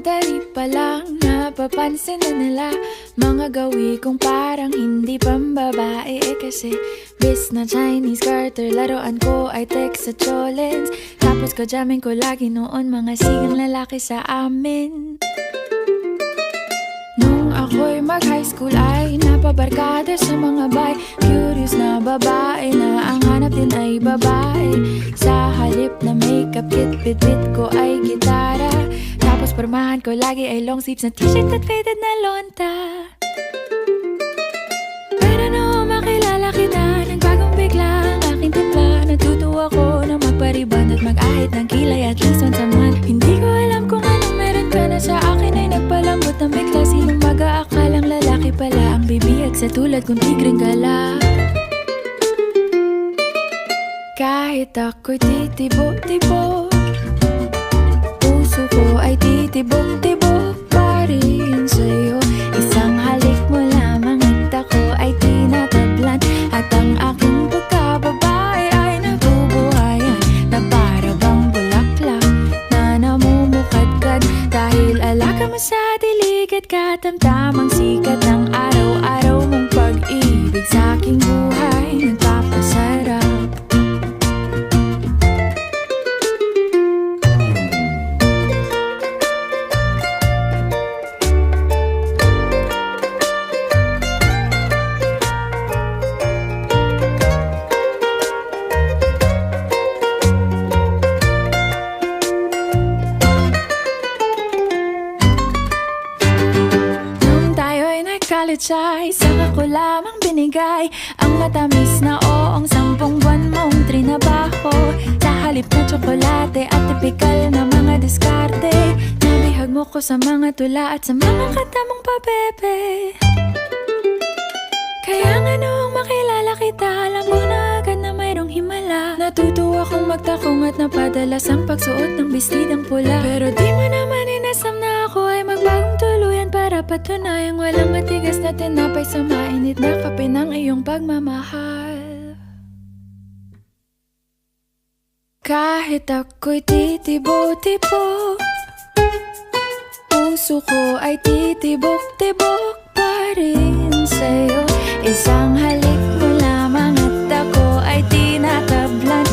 Elementary pa lang, napapansin na nila mga gawi kong parang hindi pambabae. Kasi bis na Chinese garter, laruan ko ay text sa cholens. Tapos kajamin ko lagi noon mga sigang lalaki sa amin. Nung ako'y mag-high school ay napabarkada sa mga bay. Curious na babae na ang hanap din ay babae. Sa halip na makeup kit, bit-bit ko ay gitara. Tapos pormahan ko lagi ay long sleeves na t-shirt at faded na lonta. Pero nung makilala kita, nagbagong bigla ang aking timpla. Natutuwa ko na magpariban at mag-ahit ng kilay at least once a month. Hindi ko alam kung anong meron ka na sa akin ay nagpalambot ng bigla. Sinong mag-aakalang lalaki pala ang bibiyag sa tulad kong tigreng gala. Kahit ako'y titibok-tibok, puso ko ay titibok-tibok pa rin sa'yo. Isang halik mo lamang at ako ay tinatablan. At ang aking pagkababae ay nabubuhayan na para bang bulaklak na namumukadkad. Dahil alaga mo sa dilig at katamtamang sikat ng araw-araw mong pag-ibig sa aking buhay nagpapasarap. College ay saka ko lamang binigay ang matamis na oong 10 buwan mong trinabaho. Sa halip na tsokolate at tipikal na mga diskarte, nabihag mo ko sa mga tula at sa mga kata mong pabebe. Kaya nga noong makilala kita, alam mo na agad na mayroong himala. Natutuwa kong magtakong at napadalas ang pagsuot ng bestidang pula. Pero di mo naman inasam na ako ay magbagong tuluyan para patunayang walang matigas na tinapay sa mainit na kape ng iyong pagmamahal. Kahit ako'y titibo-tibo, puso ko ay titibok-tibok pa rin sa'yo. Isang halik mo lamang at ako ay tinatablan.